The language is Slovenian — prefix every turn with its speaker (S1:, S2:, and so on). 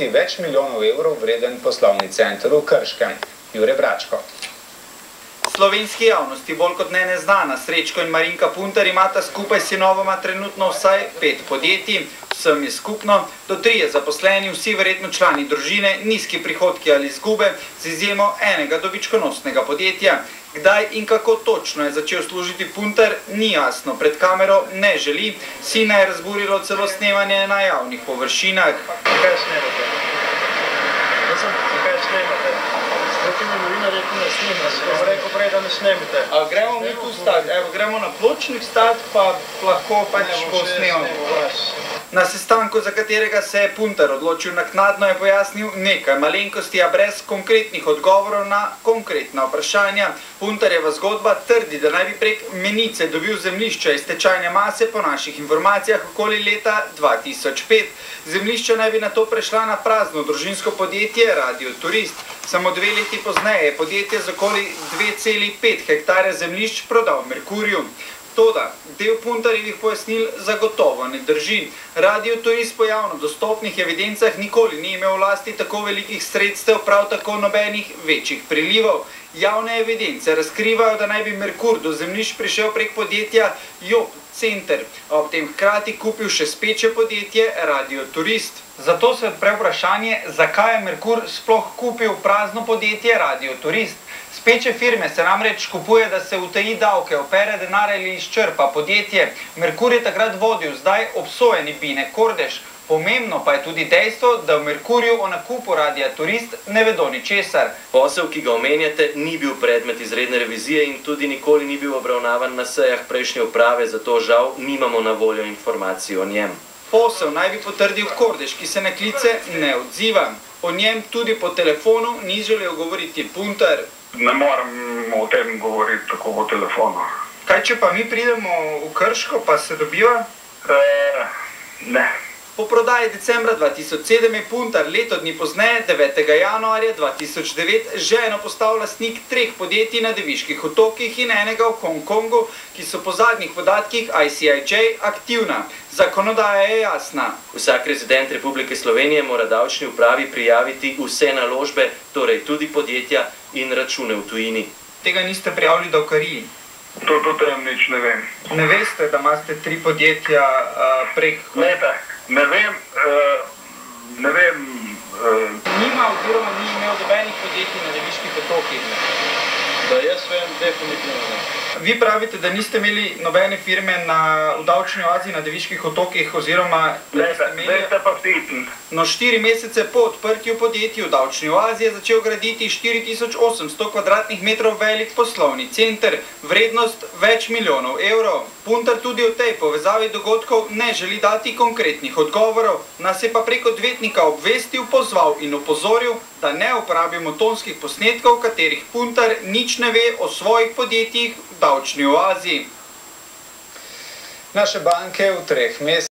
S1: zgraditi več milijonov evrov vreden poslovni center v Krškem. Jure Bračko.
S2: Slovenski javnosti bolj kot ne neznana Srečko in Marinka Puntar imata skupaj s sinovoma trenutno vsaj 5 podjetij. Vsem je skupno, do 3 zaposleni, vsi verjetno člani družine, nizki prihodki ali izgube, z izjemo enega dobičkonosnega podjetja. Kdaj in kako točno je začel služiti Puntar, ni jasno. Pred kamero ne želi, sina je razburilo celo snemanje na javnih površinah.
S3: Zakaj snemate? Zakaj snemate? Zdaj mi novina rekel, da snimate. Sem rekel prej, da ne snemite.
S2: A gremo mi tu stati? Evo, gremo na pločnik stati, pa lahko pač posnemamo. Na sestanku, za katerega se je Puntar odločil naknadno, je pojasnil nekaj malenkosti, a brez konkretnih odgovorov na konkretna vprašanja. Puntarjeva zgodba trdi, da naj bi prek menice dobil zemljišča iz stečajne mase po naših informacijah okoli leta 2005. Zemljišča naj bi nato prešla na prazno družinsko podjetje Radio Turist. Samo 2 leti pozneje je podjetje z okoli 2,5 hektarja zemljišč prodal Merkurju. Toda, del Puntarjevih pojasnil zagotovo ne drži. Radio Turist po javno dostopnih evidencah nikoli ni imel v lasti tako velikih sredstev, prav tako nobenih večjih prilivov. Javne evidence razkrivajo, da naj bi Merkur do zemljišč prišel prek podjetja Job Center, ob tem hkrati kupil še speče podjetje Radio Turist. Zato se odpre vprašanje, zakaj je Merkur sploh kupil prazno podjetje Radio Turist. Speče firme se namreč kupuje, da se utaji davke, opere denar ali izčrpa podjetje. Merkur je takrat vodil zdaj obsojeni Bine Kordež. Pomembno pa je tudi dejstvo, da v Merkurju o nakupu Radia Turist ne vedo ničesar.
S4: Posel, ki ga omenjate, ni bil predmet izredne revizije in tudi nikoli ni bil obravnavan na sejah prejšnje uprave, zato žal nimamo na voljo informacij o njem.
S2: Posel naj bi potrdil Kordež, ki se na klice ne odziva. O njem tudi po telefonu ni želel govoriti Puntar.
S3: Ne morem o tem govoriti tako po telefonu.
S2: Kaj, če pa mi pridemo v Krško, pa se dobiva?
S3: Ne.
S2: Po prodaji decembra 2007 je Puntar leto dni pozneje, 9. januarja 2009, ženo postal lastnik 3 podjetij na Deviških otokih in enega v Hongkongu, ki so po zadnjih podatkih ICIJ aktivna. Zakonodaja je jasna.
S4: Vsak rezident Republike Slovenije mora davčni upravi prijaviti vse naložbe, torej tudi podjetja in račune v tujini.
S2: Tega niste prijavili davkariji?
S3: To tem nič ne vem.
S2: Ne veste, da imate 3 podjetja prek...
S3: Ne vem.
S2: Nima oziroma ni imel dobenih podjetij na Deviških otokih?
S3: Da jaz vem, definitivno ne.
S2: Vi pravite, da niste imeli nobene firme v davčni oazi na Deviških otokih oziroma...
S3: Dajte pa vtipn.
S2: No, 4 mesece po odprtju podjetij v davčni oazi je začel graditi 4800 kvadratnih metrov velik poslovni center, vrednost več milijonov evrov. Puntar tudi v tej povezavi dogodkov ne želi dati konkretnih odgovorov, nas je pa prek odvetnika obvestil, pozval in opozoril, da ne uporabimo tonskih posnetkov, v katerih Puntar nič ne ve o svojih podjetjih v davčni oazi.
S1: Naše banke v 3 mesecih